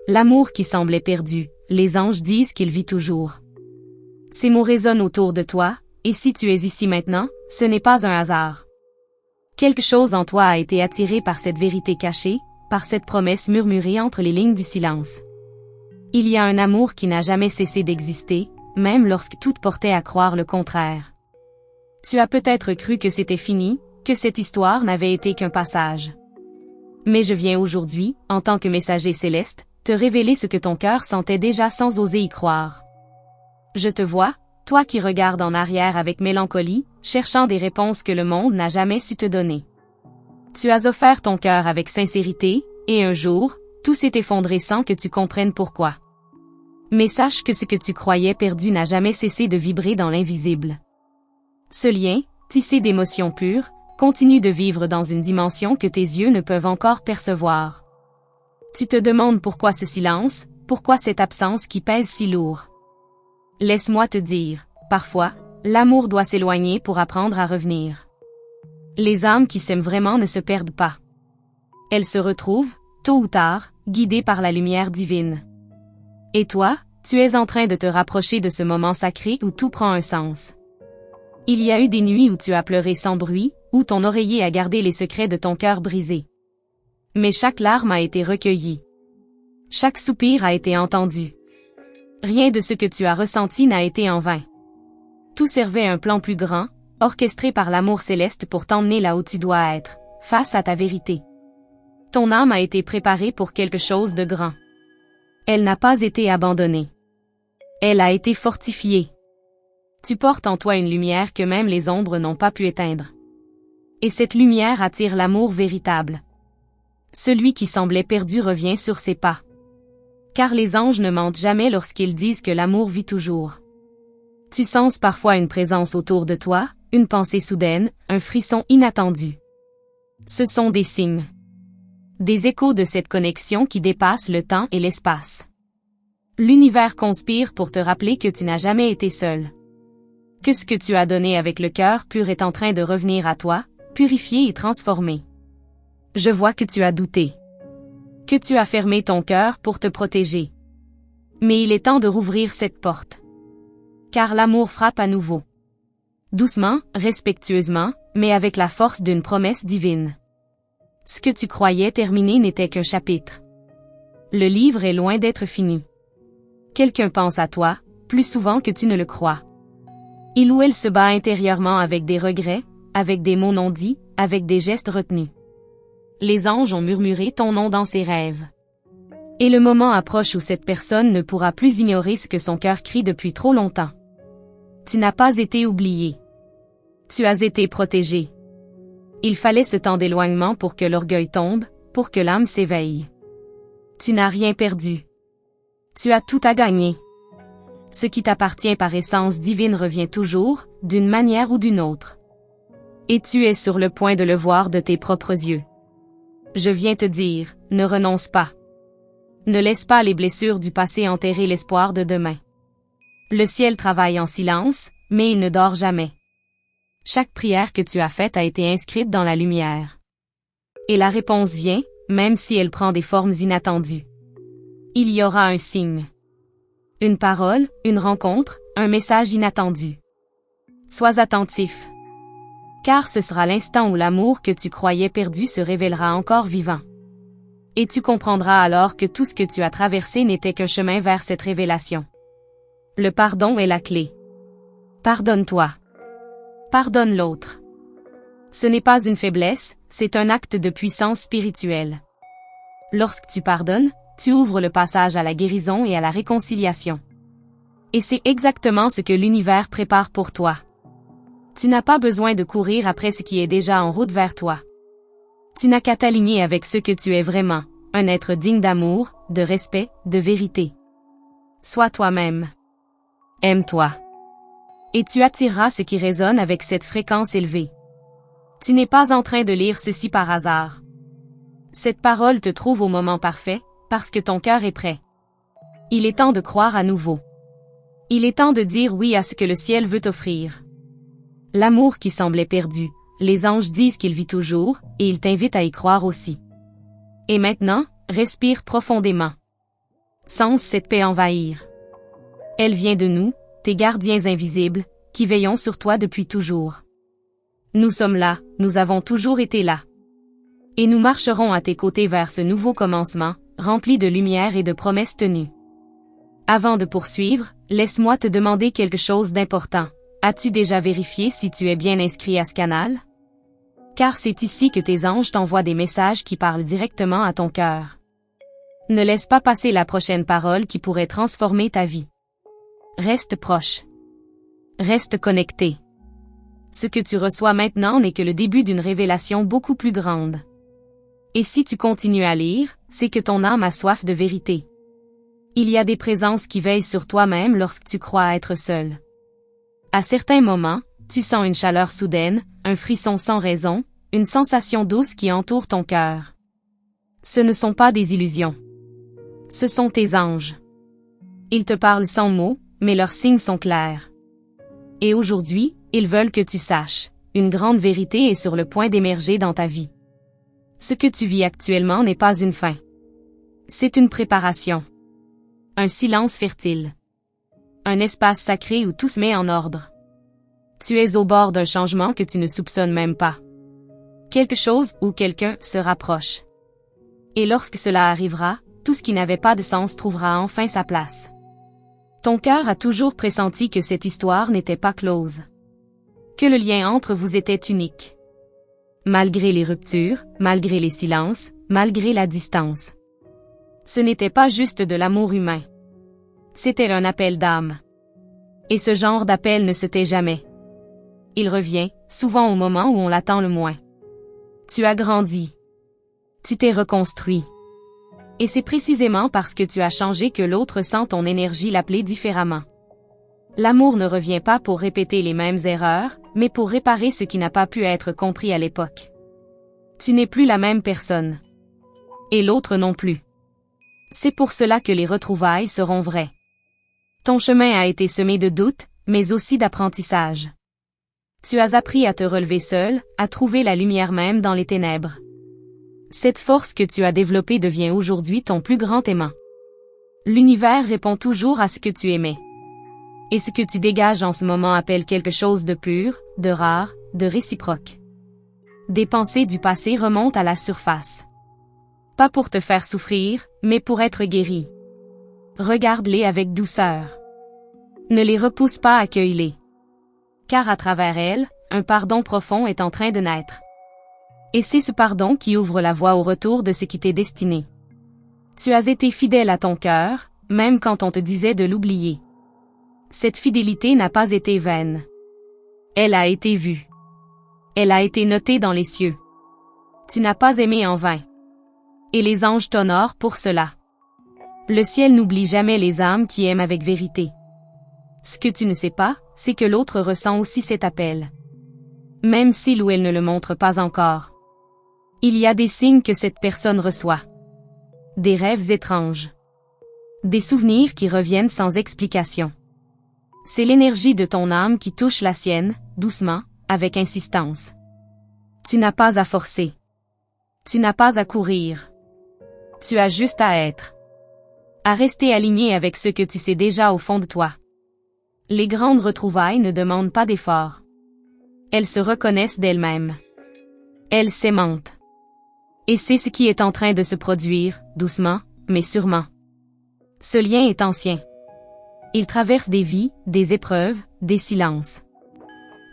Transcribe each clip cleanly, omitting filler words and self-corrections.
L'amour qui semblait perdu, les anges disent qu'il vit toujours. Ces mots résonnent autour de toi, et si tu es ici maintenant, ce n'est pas un hasard. Quelque chose en toi a été attiré par cette vérité cachée, par cette promesse murmurée entre les lignes du silence. Il y a un amour qui n'a jamais cessé d'exister, même lorsque tout portait à croire le contraire. Tu as peut-être cru que c'était fini, que cette histoire n'avait été qu'un passage. Mais je viens aujourd'hui, en tant que messager céleste, te révéler ce que ton cœur sentait déjà sans oser y croire. Je te vois, toi qui regardes en arrière avec mélancolie, cherchant des réponses que le monde n'a jamais su te donner. Tu as offert ton cœur avec sincérité, et un jour, tout s'est effondré sans que tu comprennes pourquoi. Mais sache que ce que tu croyais perdu n'a jamais cessé de vibrer dans l'invisible. Ce lien, tissé d'émotions pures, continue de vivre dans une dimension que tes yeux ne peuvent encore percevoir. Tu te demandes pourquoi ce silence, pourquoi cette absence qui pèse si lourd. Laisse-moi te dire, parfois, l'amour doit s'éloigner pour apprendre à revenir. Les âmes qui s'aiment vraiment ne se perdent pas. Elles se retrouvent, tôt ou tard, guidées par la lumière divine. Et toi, tu es en train de te rapprocher de ce moment sacré où tout prend un sens. Il y a eu des nuits où tu as pleuré sans bruit, où ton oreiller a gardé les secrets de ton cœur brisé. Mais chaque larme a été recueillie. Chaque soupir a été entendu. Rien de ce que tu as ressenti n'a été en vain. Tout servait un plan plus grand, orchestré par l'amour céleste pour t'emmener là où tu dois être, face à ta vérité. Ton âme a été préparée pour quelque chose de grand. Elle n'a pas été abandonnée. Elle a été fortifiée. Tu portes en toi une lumière que même les ombres n'ont pas pu éteindre. Et cette lumière attire l'amour véritable. Celui qui semblait perdu revient sur ses pas. Car les anges ne mentent jamais lorsqu'ils disent que l'amour vit toujours. Tu sens parfois une présence autour de toi, une pensée soudaine, un frisson inattendu. Ce sont des signes. Des échos de cette connexion qui dépasse le temps et l'espace. L'univers conspire pour te rappeler que tu n'as jamais été seul. Que ce que tu as donné avec le cœur pur est en train de revenir à toi, purifié et transformé. Je vois que tu as douté. Que tu as fermé ton cœur pour te protéger. Mais il est temps de rouvrir cette porte. Car l'amour frappe à nouveau. Doucement, respectueusement, mais avec la force d'une promesse divine. Ce que tu croyais terminé n'était qu'un chapitre. Le livre est loin d'être fini. Quelqu'un pense à toi, plus souvent que tu ne le crois. Il ou elle se bat intérieurement avec des regrets, avec des mots non dits, avec des gestes retenus. Les anges ont murmuré ton nom dans ses rêves. Et le moment approche où cette personne ne pourra plus ignorer ce que son cœur crie depuis trop longtemps. Tu n'as pas été oublié. Tu as été protégé. Il fallait ce temps d'éloignement pour que l'orgueil tombe, pour que l'âme s'éveille. Tu n'as rien perdu. Tu as tout à gagner. Ce qui t'appartient par essence divine revient toujours, d'une manière ou d'une autre. Et tu es sur le point de le voir de tes propres yeux. Je viens te dire, ne renonce pas. Ne laisse pas les blessures du passé enterrer l'espoir de demain. Le ciel travaille en silence, mais il ne dort jamais. Chaque prière que tu as faite a été inscrite dans la lumière. Et la réponse vient, même si elle prend des formes inattendues. Il y aura un signe. Une parole, une rencontre, un message inattendu. Sois attentif. Car ce sera l'instant où l'amour que tu croyais perdu se révélera encore vivant. Et tu comprendras alors que tout ce que tu as traversé n'était qu'un chemin vers cette révélation. Le pardon est la clé. Pardonne-toi. Pardonne l'autre. Ce n'est pas une faiblesse, c'est un acte de puissance spirituelle. Lorsque tu pardonnes, tu ouvres le passage à la guérison et à la réconciliation. Et c'est exactement ce que l'univers prépare pour toi. Tu n'as pas besoin de courir après ce qui est déjà en route vers toi. Tu n'as qu'à t'aligner avec ce que tu es vraiment, un être digne d'amour, de respect, de vérité. Sois toi-même. Aime-toi. Et tu attireras ce qui résonne avec cette fréquence élevée. Tu n'es pas en train de lire ceci par hasard. Cette parole te trouve au moment parfait, parce que ton cœur est prêt. Il est temps de croire à nouveau. Il est temps de dire oui à ce que le ciel veut t'offrir. L'amour qui semblait perdu, les anges disent qu'il vit toujours, et ils t'invitent à y croire aussi. Et maintenant, respire profondément. Sens cette paix envahir. Elle vient de nous, tes gardiens invisibles, qui veillons sur toi depuis toujours. Nous sommes là, nous avons toujours été là. Et nous marcherons à tes côtés vers ce nouveau commencement, rempli de lumière et de promesses tenues. Avant de poursuivre, laisse-moi te demander quelque chose d'important. As-tu déjà vérifié si tu es bien inscrit à ce canal? Car c'est ici que tes anges t'envoient des messages qui parlent directement à ton cœur. Ne laisse pas passer la prochaine parole qui pourrait transformer ta vie. Reste proche. Reste connecté. Ce que tu reçois maintenant n'est que le début d'une révélation beaucoup plus grande. Et si tu continues à lire, c'est que ton âme a soif de vérité. Il y a des présences qui veillent sur toi-même lorsque tu crois être seul. À certains moments, tu sens une chaleur soudaine, un frisson sans raison, une sensation douce qui entoure ton cœur. Ce ne sont pas des illusions. Ce sont tes anges. Ils te parlent sans mots, mais leurs signes sont clairs. Et aujourd'hui, ils veulent que tu saches, une grande vérité est sur le point d'émerger dans ta vie. Ce que tu vis actuellement n'est pas une fin. C'est une préparation. Un silence fertile. Un espace sacré où tout se met en ordre. Tu es au bord d'un changement que tu ne soupçonnes même pas. Quelque chose ou quelqu'un se rapproche. Et lorsque cela arrivera, tout ce qui n'avait pas de sens trouvera enfin sa place. Ton cœur a toujours pressenti que cette histoire n'était pas close. Que le lien entre vous était unique. Malgré les ruptures, malgré les silences, malgré la distance. Ce n'était pas juste de l'amour humain. C'était un appel d'âme. Et ce genre d'appel ne se tait jamais. Il revient, souvent au moment où on l'attend le moins. Tu as grandi. Tu t'es reconstruit. Et c'est précisément parce que tu as changé que l'autre sent ton énergie l'appeler différemment. L'amour ne revient pas pour répéter les mêmes erreurs, mais pour réparer ce qui n'a pas pu être compris à l'époque. Tu n'es plus la même personne. Et l'autre non plus. C'est pour cela que les retrouvailles seront vraies. Ton chemin a été semé de doutes, mais aussi d'apprentissage. Tu as appris à te relever seul, à trouver la lumière même dans les ténèbres. Cette force que tu as développée devient aujourd'hui ton plus grand aimant. L'univers répond toujours à ce que tu aimais. Et ce que tu dégages en ce moment appelle quelque chose de pur, de rare, de réciproque. Des pensées du passé remontent à la surface. Pas pour te faire souffrir, mais pour être guéri. Regarde-les avec douceur. Ne les repousse pas, accueille-les. Car à travers elles, un pardon profond est en train de naître. Et c'est ce pardon qui ouvre la voie au retour de ce qui t'est destiné. Tu as été fidèle à ton cœur, même quand on te disait de l'oublier. Cette fidélité n'a pas été vaine. Elle a été vue. Elle a été notée dans les cieux. Tu n'as pas aimé en vain. Et les anges t'honorent pour cela. Le ciel n'oublie jamais les âmes qui aiment avec vérité. Ce que tu ne sais pas, c'est que l'autre ressent aussi cet appel. Même s'il ou elle ne le montre pas encore. Il y a des signes que cette personne reçoit. Des rêves étranges. Des souvenirs qui reviennent sans explication. C'est l'énergie de ton âme qui touche la sienne, doucement, avec insistance. Tu n'as pas à forcer. Tu n'as pas à courir. Tu as juste à être. À rester aligné avec ce que tu sais déjà au fond de toi. Les grandes retrouvailles ne demandent pas d'effort. Elles se reconnaissent d'elles-mêmes. Elles s'aimantent. Et c'est ce qui est en train de se produire, doucement, mais sûrement. Ce lien est ancien. Il traverse des vies, des épreuves, des silences.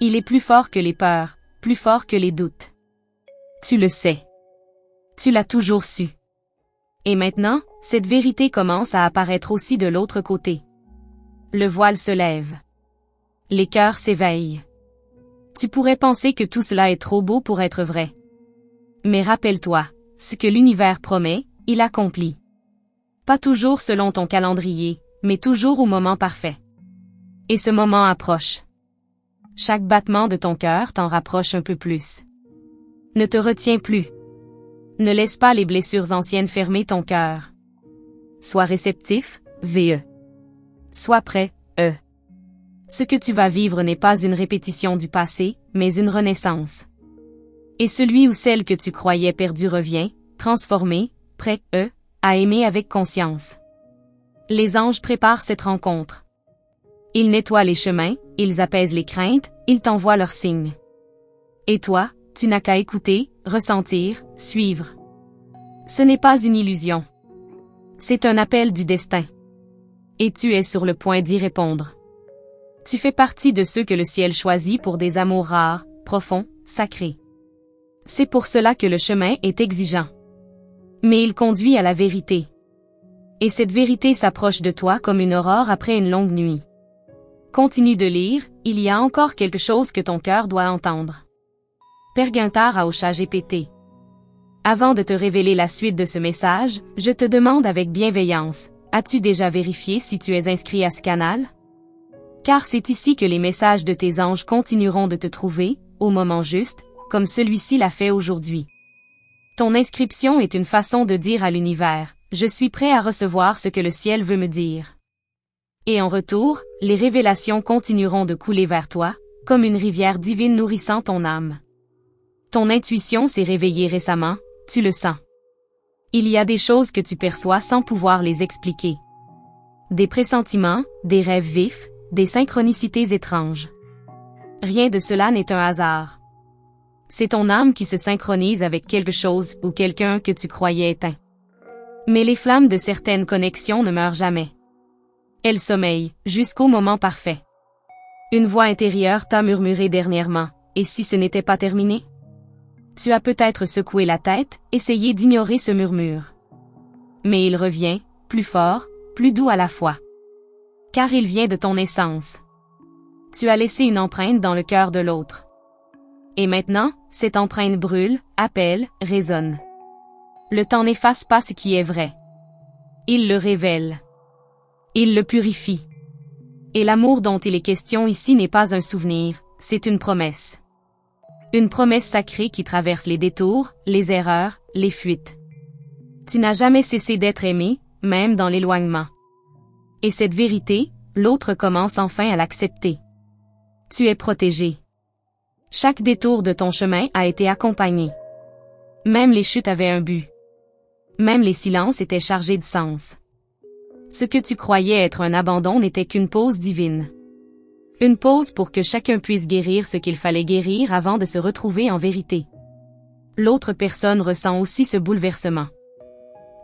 Il est plus fort que les peurs, plus fort que les doutes. Tu le sais. Tu l'as toujours su. Et maintenant, cette vérité commence à apparaître aussi de l'autre côté. Le voile se lève. Les cœurs s'éveillent. Tu pourrais penser que tout cela est trop beau pour être vrai. Mais rappelle-toi, ce que l'univers promet, il accomplit. Pas toujours selon ton calendrier, mais toujours au moment parfait. Et ce moment approche. Chaque battement de ton cœur t'en rapproche un peu plus. Ne te retiens plus. Ne laisse pas les blessures anciennes fermer ton cœur. Sois réceptif, VE. Sois prêt, E. Ce que tu vas vivre n'est pas une répétition du passé, mais une renaissance. Et celui ou celle que tu croyais perdu revient, transformé, prêt, à aimer avec conscience. Les anges préparent cette rencontre. Ils nettoient les chemins, ils apaisent les craintes, ils t'envoient leurs signes. Et toi, tu n'as qu'à écouter, ressentir, suivre. Ce n'est pas une illusion. C'est un appel du destin. Et tu es sur le point d'y répondre. Tu fais partie de ceux que le ciel choisit pour des amours rares, profonds, sacrés. C'est pour cela que le chemin est exigeant. Mais il conduit à la vérité. Et cette vérité s'approche de toi comme une aurore après une longue nuit. Continue de lire, il y a encore quelque chose que ton cœur doit entendre. Père Guintard a au ChatGPT. Avant de te révéler la suite de ce message, je te demande avec bienveillance, as-tu déjà vérifié si tu es inscrit à ce canal? Car c'est ici que les messages de tes anges continueront de te trouver, au moment juste, comme celui-ci l'a fait aujourd'hui. Ton inscription est une façon de dire à l'univers, je suis prêt à recevoir ce que le ciel veut me dire. Et en retour, les révélations continueront de couler vers toi, comme une rivière divine nourrissant ton âme. Ton intuition s'est réveillée récemment, tu le sens. Il y a des choses que tu perçois sans pouvoir les expliquer. Des pressentiments, des rêves vifs, des synchronicités étranges. Rien de cela n'est un hasard. C'est ton âme qui se synchronise avec quelque chose ou quelqu'un que tu croyais éteint. Mais les flammes de certaines connexions ne meurent jamais. Elles sommeillent, jusqu'au moment parfait. Une voix intérieure t'a murmuré dernièrement, et si ce n'était pas terminé? Tu as peut-être secoué la tête, essayé d'ignorer ce murmure. Mais il revient, plus fort, plus doux à la fois. Car il vient de ton essence. Tu as laissé une empreinte dans le cœur de l'autre. Et maintenant, cette empreinte brûle, appelle, résonne. Le temps n'efface pas ce qui est vrai. Il le révèle. Il le purifie. Et l'amour dont il est question ici n'est pas un souvenir, c'est une promesse. Une promesse sacrée qui traverse les détours, les erreurs, les fuites. Tu n'as jamais cessé d'être aimé, même dans l'éloignement. Et cette vérité, l'autre commence enfin à l'accepter. Tu es protégé. Chaque détour de ton chemin a été accompagné. Même les chutes avaient un but. Même les silences étaient chargés de sens. Ce que tu croyais être un abandon n'était qu'une pause divine. Une pause pour que chacun puisse guérir ce qu'il fallait guérir avant de se retrouver en vérité. L'autre personne ressent aussi ce bouleversement.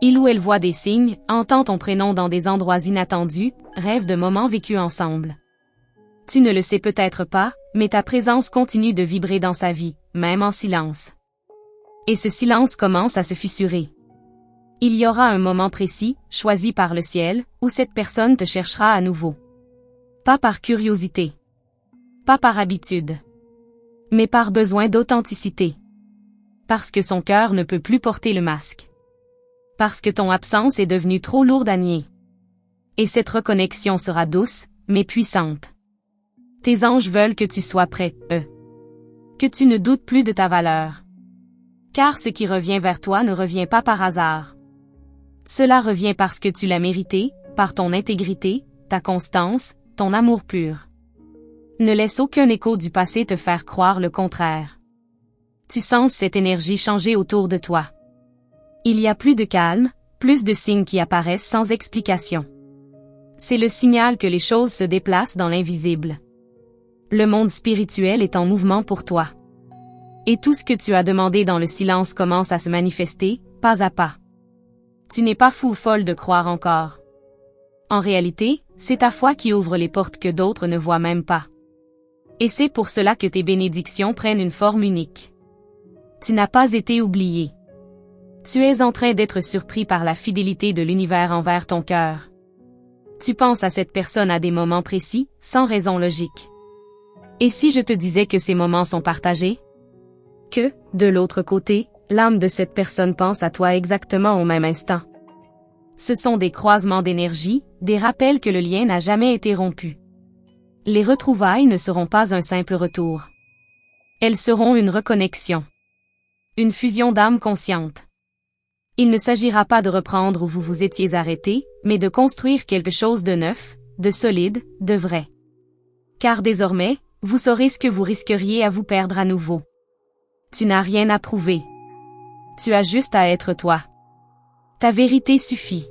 Il ou elle voit des signes, entend ton prénom dans des endroits inattendus, rêve de moments vécus ensemble. Tu ne le sais peut-être pas, mais ta présence continue de vibrer dans sa vie, même en silence. Et ce silence commence à se fissurer. Il y aura un moment précis, choisi par le ciel, où cette personne te cherchera à nouveau. Pas par curiosité. Pas par habitude. Mais par besoin d'authenticité. Parce que son cœur ne peut plus porter le masque. Parce que ton absence est devenue trop lourde à nier. Et cette reconnexion sera douce, mais puissante. Tes anges veulent que tu sois prêt, que tu ne doutes plus de ta valeur. Car ce qui revient vers toi ne revient pas par hasard. Cela revient parce que tu l'as mérité, par ton intégrité, ta constance, ton amour pur. Ne laisse aucun écho du passé te faire croire le contraire. Tu sens cette énergie changer autour de toi. Il y a plus de calme, plus de signes qui apparaissent sans explication. C'est le signal que les choses se déplacent dans l'invisible. Le monde spirituel est en mouvement pour toi. Et tout ce que tu as demandé dans le silence commence à se manifester, pas à pas. Tu n'es pas fou ou folle de croire encore. En réalité, c'est ta foi qui ouvre les portes que d'autres ne voient même pas. Et c'est pour cela que tes bénédictions prennent une forme unique. Tu n'as pas été oublié. Tu es en train d'être surpris par la fidélité de l'univers envers ton cœur. Tu penses à cette personne à des moments précis, sans raison logique. Et si je te disais que ces moments sont partagés? Que, de l'autre côté, l'âme de cette personne pense à toi exactement au même instant. Ce sont des croisements d'énergie, des rappels que le lien n'a jamais été rompu. Les retrouvailles ne seront pas un simple retour. Elles seront une reconnexion. Une fusion d'âmes conscientes. Il ne s'agira pas de reprendre où vous vous étiez arrêté, mais de construire quelque chose de neuf, de solide, de vrai. Car désormais, vous saurez ce que vous risqueriez à vous perdre à nouveau. Tu n'as rien à prouver. Tu as juste à être toi. Ta vérité suffit.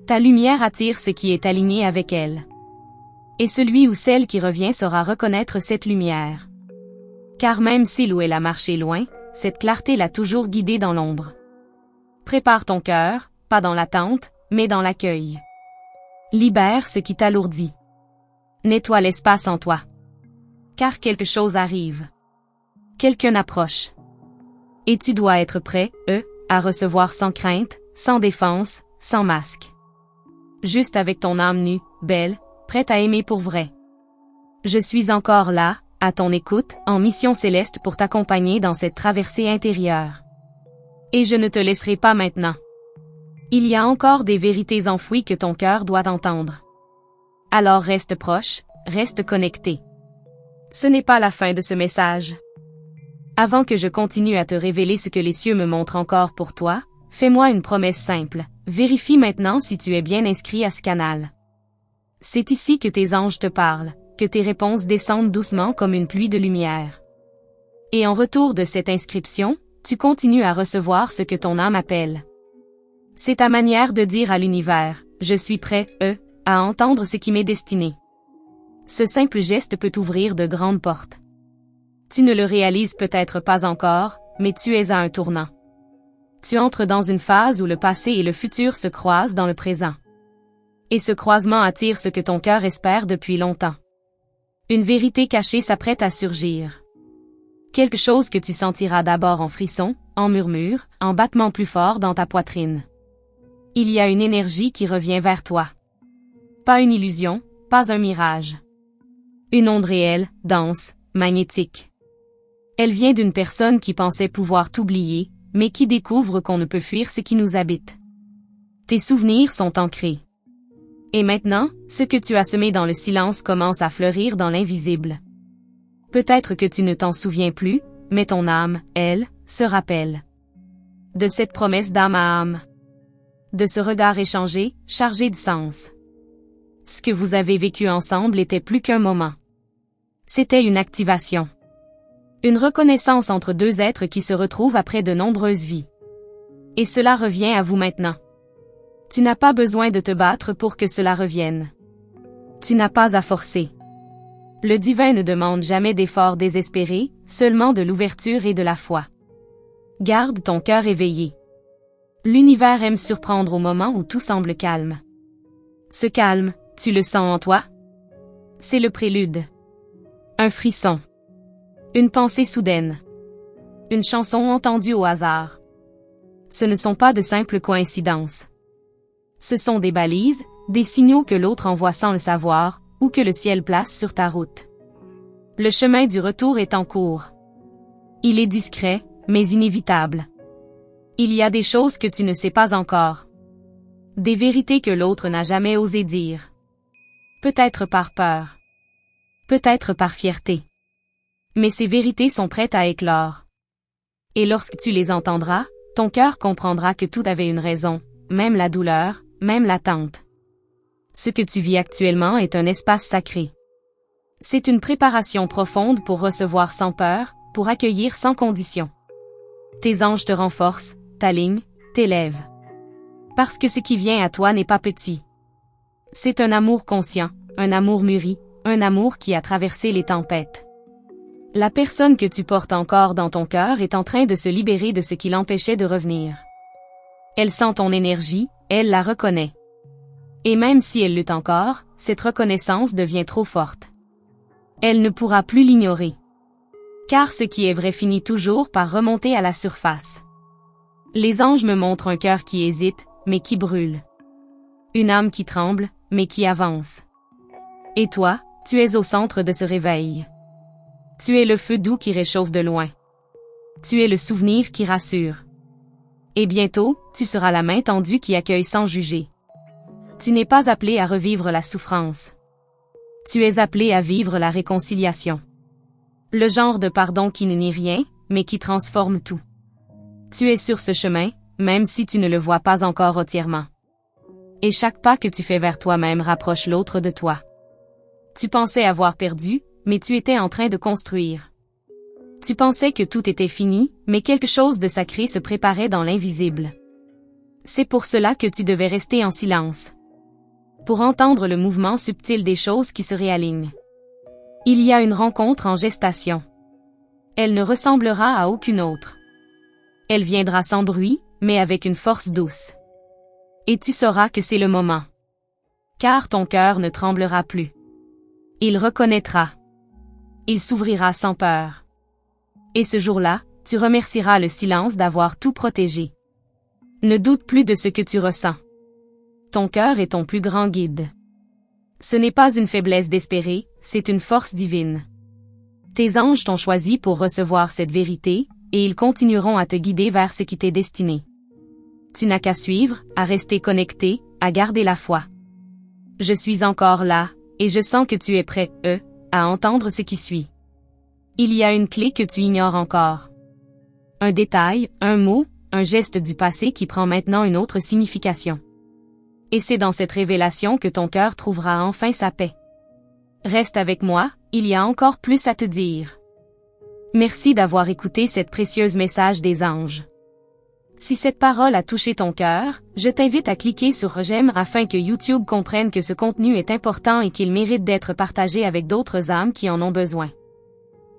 Ta lumière attire ce qui est aligné avec elle. Et celui ou celle qui revient saura reconnaître cette lumière. Car même s'il ou elle a marché loin, cette clarté l'a toujours guidé dans l'ombre. Prépare ton cœur, pas dans l'attente, mais dans l'accueil. Libère ce qui t'alourdit. Nettoie l'espace en toi. Car quelque chose arrive. Quelqu'un approche. Et tu dois être prêt, à recevoir sans crainte, sans défense, sans masque. Juste avec ton âme nue, belle, prête à aimer pour vrai. Je suis encore là, à ton écoute, en mission céleste pour t'accompagner dans cette traversée intérieure. Et je ne te laisserai pas maintenant. Il y a encore des vérités enfouies que ton cœur doit entendre. Alors reste proche, reste connecté. Ce n'est pas la fin de ce message. Avant que je continue à te révéler ce que les cieux me montrent encore pour toi, fais-moi une promesse simple. Vérifie maintenant si tu es bien inscrit à ce canal. C'est ici que tes anges te parlent, que tes réponses descendent doucement comme une pluie de lumière. Et en retour de cette inscription, tu continues à recevoir ce que ton âme appelle. C'est ta manière de dire à l'univers, je suis prêt, à entendre ce qui m'est destiné. Ce simple geste peut t'ouvrir de grandes portes. Tu ne le réalises peut-être pas encore, mais tu es à un tournant. Tu entres dans une phase où le passé et le futur se croisent dans le présent. Et ce croisement attire ce que ton cœur espère depuis longtemps. Une vérité cachée s'apprête à surgir. Quelque chose que tu sentiras d'abord en frisson, en murmure, en battement plus fort dans ta poitrine. Il y a une énergie qui revient vers toi. Pas une illusion, pas un mirage. Une onde réelle, dense, magnétique. Elle vient d'une personne qui pensait pouvoir t'oublier, mais qui découvre qu'on ne peut fuir ce qui nous habite. Tes souvenirs sont ancrés. Et maintenant, ce que tu as semé dans le silence commence à fleurir dans l'invisible. Peut-être que tu ne t'en souviens plus, mais ton âme, elle, se rappelle. De cette promesse d'âme à âme. De ce regard échangé, chargé de sens. Ce que vous avez vécu ensemble était plus qu'un moment. C'était une activation. Une reconnaissance entre deux êtres qui se retrouvent après de nombreuses vies. Et cela revient à vous maintenant. Tu n'as pas besoin de te battre pour que cela revienne. Tu n'as pas à forcer. Le divin ne demande jamais d'efforts désespérés, seulement de l'ouverture et de la foi. Garde ton cœur éveillé. L'univers aime surprendre au moment où tout semble calme. Ce calme, tu le sens en toi? C'est le prélude. Un frisson. Une pensée soudaine. Une chanson entendue au hasard. Ce ne sont pas de simples coïncidences. Ce sont des balises, des signaux que l'autre envoie sans le savoir, ou que le ciel place sur ta route. Le chemin du retour est en cours. Il est discret, mais inévitable. Il y a des choses que tu ne sais pas encore. Des vérités que l'autre n'a jamais osé dire. Peut-être par peur. Peut-être par fierté. Mais ces vérités sont prêtes à éclore. Et lorsque tu les entendras, ton cœur comprendra que tout avait une raison, même la douleur, même l'attente. Ce que tu vis actuellement est un espace sacré. C'est une préparation profonde pour recevoir sans peur, pour accueillir sans condition. Tes anges te renforcent, t'alignent, t'élèvent. Parce que ce qui vient à toi n'est pas petit. C'est un amour conscient, un amour mûri, un amour qui a traversé les tempêtes. La personne que tu portes encore dans ton cœur est en train de se libérer de ce qui l'empêchait de revenir. Elle sent ton énergie, elle la reconnaît. Et même si elle lutte encore, cette reconnaissance devient trop forte. Elle ne pourra plus l'ignorer. Car ce qui est vrai finit toujours par remonter à la surface. Les anges me montrent un cœur qui hésite, mais qui brûle. Une âme qui tremble, mais qui avance. Et toi, tu es au centre de ce réveil. Tu es le feu doux qui réchauffe de loin. Tu es le souvenir qui rassure. Et bientôt, tu seras la main tendue qui accueille sans juger. Tu n'es pas appelé à revivre la souffrance. Tu es appelé à vivre la réconciliation. Le genre de pardon qui ne nie rien, mais qui transforme tout. Tu es sur ce chemin, même si tu ne le vois pas encore entièrement. Et chaque pas que tu fais vers toi-même rapproche l'autre de toi. Tu pensais avoir perdu, mais tu étais en train de construire. Tu pensais que tout était fini, mais quelque chose de sacré se préparait dans l'invisible. C'est pour cela que tu devais rester en silence. pour entendre le mouvement subtil des choses qui se réalignent. Il y a une rencontre en gestation. Elle ne ressemblera à aucune autre. Elle viendra sans bruit, mais avec une force douce. Et tu sauras que c'est le moment. Car ton cœur ne tremblera plus. Il reconnaîtra. Il s'ouvrira sans peur. Et ce jour-là, tu remercieras le silence d'avoir tout protégé. Ne doute plus de ce que tu ressens. Ton cœur est ton plus grand guide. Ce n'est pas une faiblesse d'espérer, c'est une force divine. Tes anges t'ont choisi pour recevoir cette vérité, et ils continueront à te guider vers ce qui t'est destiné. Tu n'as qu'à suivre, à rester connecté, à garder la foi. Je suis encore là, et je sens que tu es prêt, à entendre ce qui suit. Il y a une clé que tu ignores encore. Un détail, un mot, un geste du passé qui prend maintenant une autre signification. Et c'est dans cette révélation que ton cœur trouvera enfin sa paix. Reste avec moi, il y a encore plus à te dire. Merci d'avoir écouté cette précieuse message des anges. Si cette parole a touché ton cœur, je t'invite à cliquer sur j'aime afin que YouTube comprenne que ce contenu est important et qu'il mérite d'être partagé avec d'autres âmes qui en ont besoin.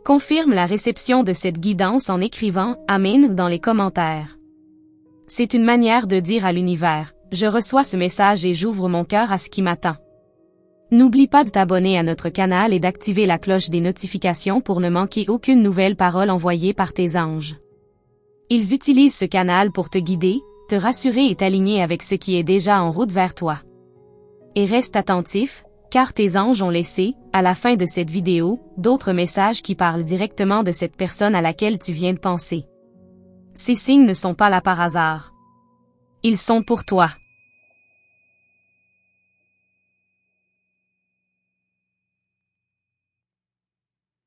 Confirme la réception de cette guidance en écrivant « Amen » dans les commentaires. C'est une manière de dire à l'univers « Je reçois ce message et j'ouvre mon cœur à ce qui m'attend ». N'oublie pas de t'abonner à notre canal et d'activer la cloche des notifications pour ne manquer aucune nouvelle parole envoyée par tes anges. Ils utilisent ce canal pour te guider, te rassurer et t'aligner avec ce qui est déjà en route vers toi. Et reste attentif, car tes anges ont laissé, à la fin de cette vidéo, d'autres messages qui parlent directement de cette personne à laquelle tu viens de penser. Ces signes ne sont pas là par hasard. Ils sont pour toi.